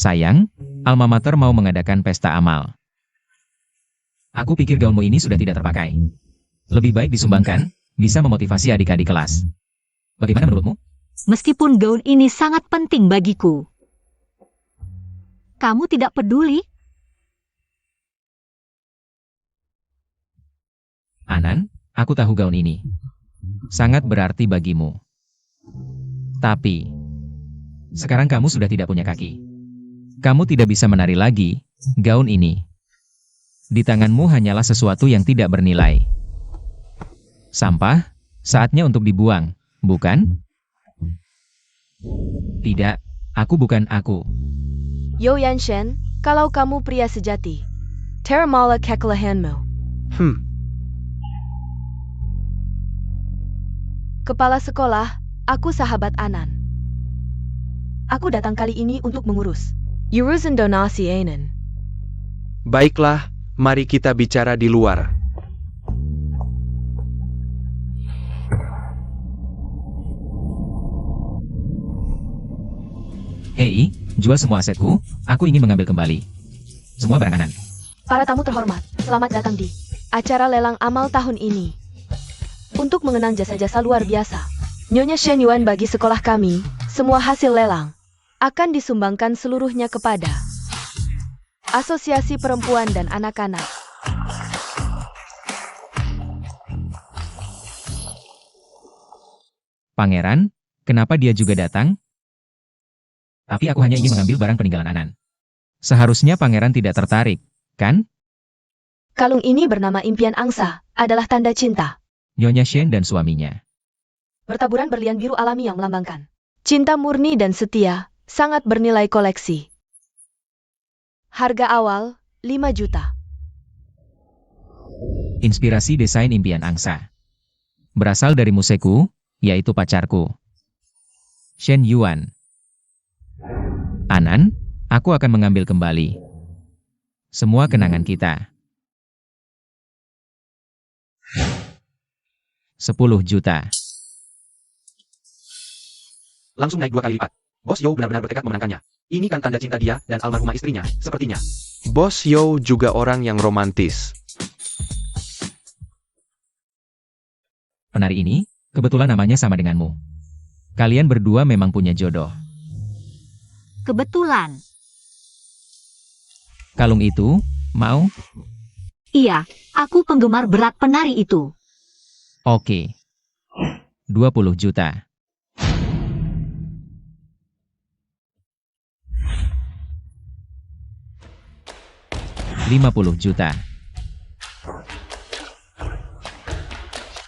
Sayang, Alma Mater mau mengadakan pesta amal. Aku pikir gaunmu ini sudah tidak terpakai. Lebih baik disumbangkan, bisa memotivasi adik-adik kelas. Bagaimana menurutmu? Meskipun gaun ini sangat penting bagiku. Kamu tidak peduli? Anan, aku tahu gaun ini sangat berarti bagimu. Tapi, sekarang kamu sudah tidak punya kaki. Kamu tidak bisa menari lagi, gaun ini. Di tanganmu hanyalah sesuatu yang tidak bernilai. Sampah, saatnya untuk dibuang, bukan? Tidak, aku bukan aku. Yo Yanshen, kalau kamu pria sejati, terimala kekalahanmu. Kepala sekolah, aku sahabat Anan. Aku datang kali ini untuk mengurus urusan donasi Anan. Baiklah, mari kita bicara di luar. Hei, jual semua asetku, aku ingin mengambil kembali semua barang Anan. Para tamu terhormat, selamat datang di acara lelang amal tahun ini. Untuk mengenang jasa-jasa luar biasa Nyonya Shen Yuan bagi sekolah kami, semua hasil lelang akan disumbangkan seluruhnya kepada Asosiasi Perempuan dan Anak-anak. Pangeran, kenapa dia juga datang? Tapi aku hanya ingin mengambil barang peninggalan Anan. Seharusnya pangeran tidak tertarik, kan? Kalung ini bernama Impian Angsa, adalah tanda cinta. Nyonya Shen dan suaminya. Bertaburan berlian biru alami yang melambangkan Cinta murni dan setia, sangat bernilai koleksi. Harga awal, 5 juta. Inspirasi desain impian angsa. Berasal dari Museku, yaitu pacarku. Shen Yuan. Anan, aku akan mengambil kembali semua kenangan kita. 10 juta. Langsung naik 2 kali lipat. Bos Yo benar-benar bertekad memenangkannya. Ini kan tanda cinta dia dan almarhumah istrinya, sepertinya. Bos Yo juga orang yang romantis. Penari ini, kebetulan namanya sama denganmu. Kalian berdua memang punya jodoh. Kebetulan. Kalung itu, mau? Iya, aku penggemar berat penari itu. Oke. 20 juta. $50 juta.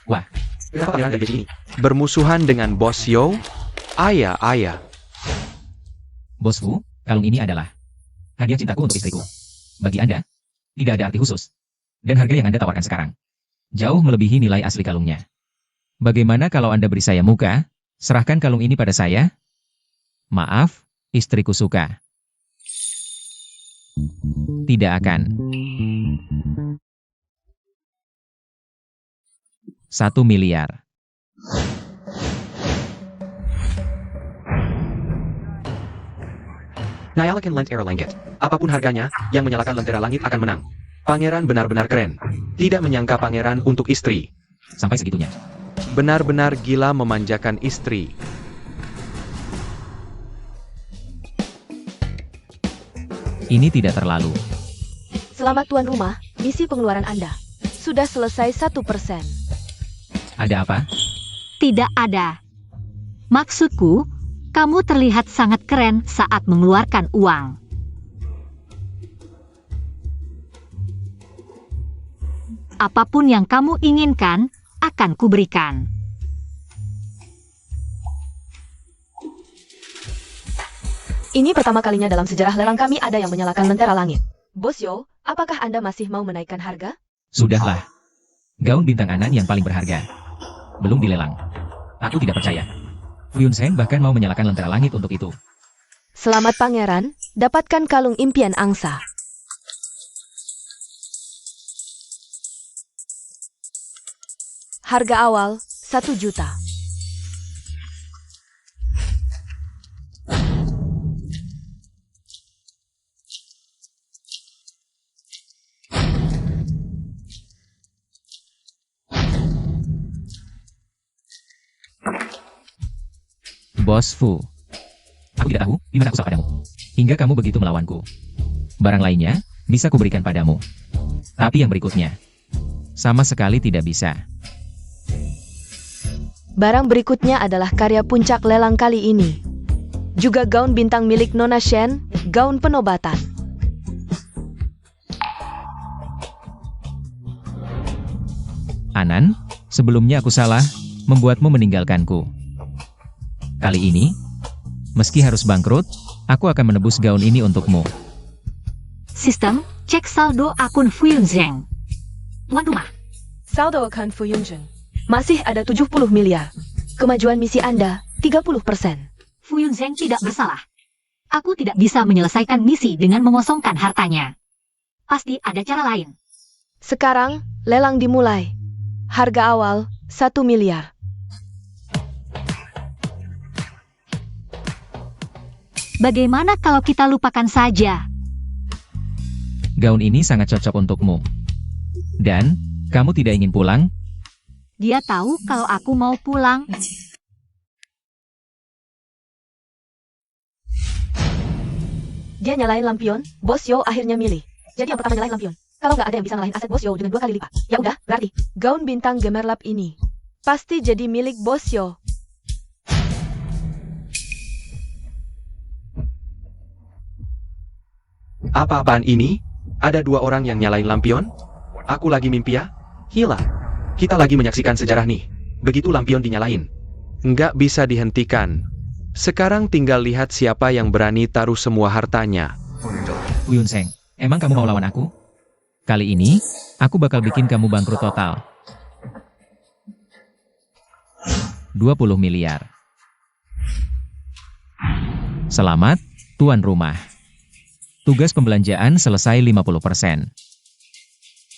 Wah, Kenapa pangeran dari ini? Bermusuhan dengan Bos Yo? Ayah. bosku, kalung ini adalah hadiah cintaku untuk istriku. Bagi Anda, tidak ada arti khusus. Dan harga yang Anda tawarkan sekarang jauh melebihi nilai asli kalungnya. Bagaimana kalau Anda beri saya muka? Serahkan kalung ini pada saya? Maaf, istriku suka. Tidak akan. 1 miliar. Nyalakan lentera langit. Apapun harganya, yang menyalakan lentera langit akan menang. Pangeran benar-benar keren. Tidak menyangka pangeran untuk istri. Sampai segitunya. Benar-benar gila memanjakan istri. Ini tidak terlalu. Selamat tuan rumah, misi pengeluaran Anda. Sudah selesai 1%. Ada apa? Tidak ada. Maksudku, kamu terlihat sangat keren saat mengeluarkan uang. Apapun yang kamu inginkan, akan kuberikan. Ini pertama kalinya dalam sejarah lelang kami ada yang menyalakan lentera langit. Bos Yo, apakah Anda masih mau menaikkan harga? Sudahlah. Gaun bintang Anan yang paling berharga. Belum dilelang. Aku tidak percaya. Yun Seng bahkan mau menyalakan lentera langit untuk itu. Selamat pangeran, dapatkan kalung impian angsa. Harga awal, 1 juta. Bos Fu. Aku tidak tahu di mana aku salah padamu. Hingga kamu begitu melawanku. Barang lainnya, bisa kuberikan padamu. Tapi yang berikutnya, sama sekali tidak bisa. Barang berikutnya adalah karya puncak lelang kali ini. Juga gaun bintang milik Nona Shen, gaun penobatan. Anan, sebelumnya aku salah, membuatmu meninggalkanku. Kali ini, meski harus bangkrut, aku akan menebus gaun ini untukmu. Sistem, cek saldo akun Fuyun Zheng. Tuan rumah, Saldo account Fu Yunzhen. Masih ada 70 miliar. Kemajuan misi Anda, 30%. Fuyun Zheng tidak bersalah. Aku tidak bisa menyelesaikan misi dengan mengosongkan hartanya. Pasti ada cara lain. Sekarang, lelang dimulai. Harga awal, 1 miliar. Bagaimana kalau kita lupakan saja? Gaun ini sangat cocok untukmu. Dan, kamu tidak ingin pulang? Dia tahu kalau aku mau pulang. Dia nyalain lampion, Bos Yo akhirnya milih. Jadi yang pertama nyalain lampion. Kalau nggak ada yang bisa ngalahin aset Bos Yo dengan 2 kali lipat. Ya udah, berarti gaun bintang gemerlap ini pasti jadi milik Bos Yo. Apa-apaan ini? Ada 2 orang yang nyalain lampion? Aku lagi mimpi ya? Gila. Kita lagi menyaksikan sejarah nih. Begitu lampion dinyalain. Nggak bisa dihentikan. Sekarang tinggal lihat siapa yang berani taruh semua hartanya. Fu Yunseng, emang kamu mau lawan aku? Kali ini, aku bakal bikin kamu bangkrut total. 20 miliar. Selamat, tuan rumah. Tugas pembelanjaan selesai 50%.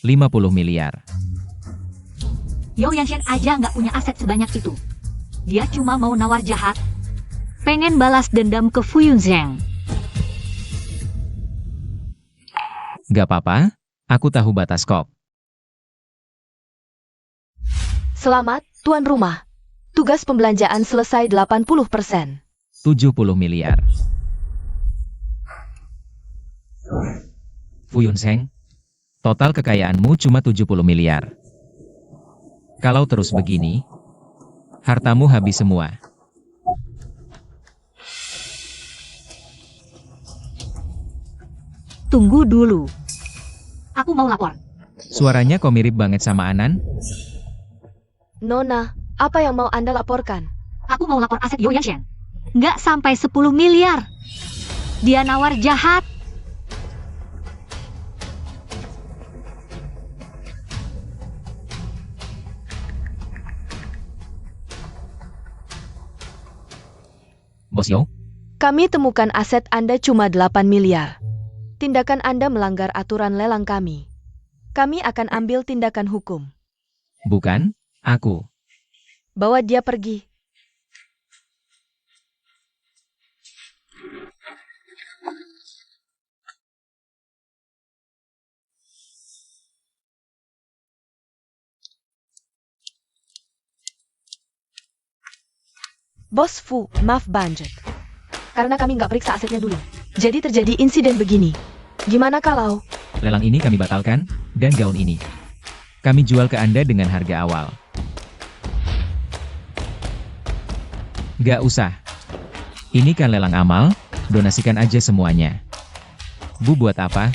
50 miliar. Yao Yanshen aja nggak punya aset sebanyak itu. Dia cuma mau nawar jahat. Pengen balas dendam ke Fu Yunzheng. Gak apa-apa, aku tahu batas kok. Selamat, tuan rumah. Tugas pembelanjaan selesai 80%. 70 miliar. Fu Yunseng, total kekayaanmu cuma 70 miliar. Kalau terus begini, hartamu habis semua. Tunggu dulu. Aku mau lapor. Suaranya kok mirip banget sama Anan? Nona, apa yang mau Anda laporkan? Aku mau lapor aset Yao Yanshen. Nggak sampai 10 miliar. Dia nawar jahat. Bos Yao, Kami temukan aset Anda cuma 8 miliar. Tindakan Anda melanggar aturan lelang kami. Kami akan ambil tindakan hukum. bukan, aku. Bawa dia pergi. Bos Fu, maaf banget. Karena kami nggak periksa asetnya dulu. Jadi terjadi insiden begini. Gimana kalau... Lelang ini kami batalkan, dan gaun ini kami jual ke Anda dengan harga awal. Gak usah. Ini kan lelang amal, donasikan aja semuanya. Bu buat apa?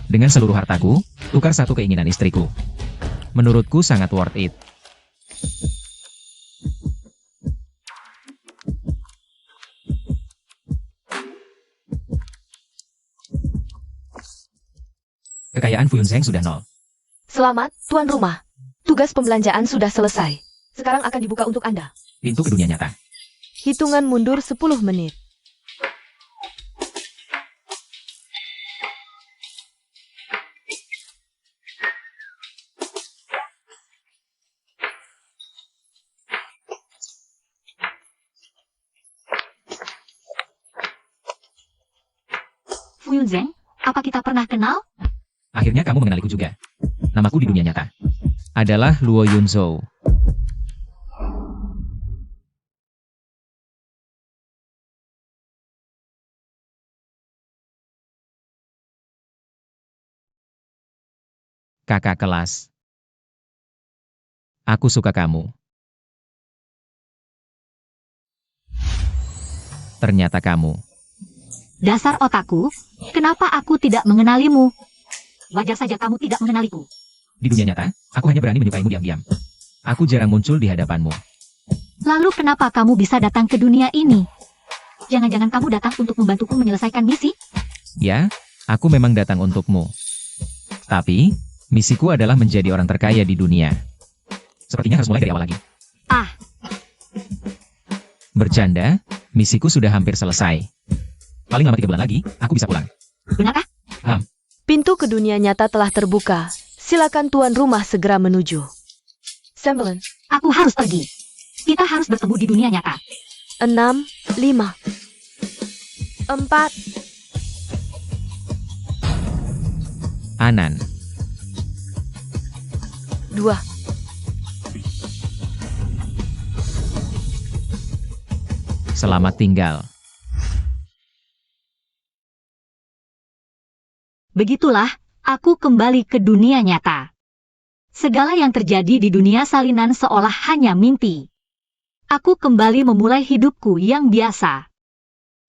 Dengan seluruh hartaku, tukar satu keinginan istriku. Menurutku sangat worth it. Kekayaan Fu Yunseng sudah nol. Selamat, tuan rumah. Tugas pembelanjaan sudah selesai. Sekarang akan dibuka untuk Anda. Pintu ke dunia nyata. Hitungan mundur 10 menit. Fu Yunzheng, apa kita pernah kenal? Akhirnya kamu mengenaliku juga. Namaku di dunia nyata adalah Luo Yunzhou. Kakak kelas. Aku suka kamu. Ternyata kamu. Dasar otakku, kenapa aku tidak mengenalimu? Wajar saja kamu tidak mengenaliku. Di dunia nyata, aku hanya berani menyukaimu diam-diam. Aku jarang muncul di hadapanmu. Lalu kenapa kamu bisa datang ke dunia ini? Jangan-jangan kamu datang untuk membantuku menyelesaikan misi? Ya, aku memang datang untukmu. Tapi, misiku adalah menjadi orang terkaya di dunia. Sepertinya harus mulai dari awal lagi. Ah, Bercanda, misiku sudah hampir selesai. Paling lama 3 bulan lagi, aku bisa pulang. benarkah? Pintu ke dunia nyata telah terbuka. Silakan tuan rumah segera menuju. Sembilan, Aku harus pergi. Kita harus bertemu di dunia nyata. 6, 5, 4. Anan. 2. Selamat tinggal. Begitulah, aku kembali ke dunia nyata. Segala yang terjadi di dunia salinan seolah hanya mimpi. Aku kembali memulai hidupku yang biasa.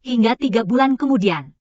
Hingga 3 bulan kemudian.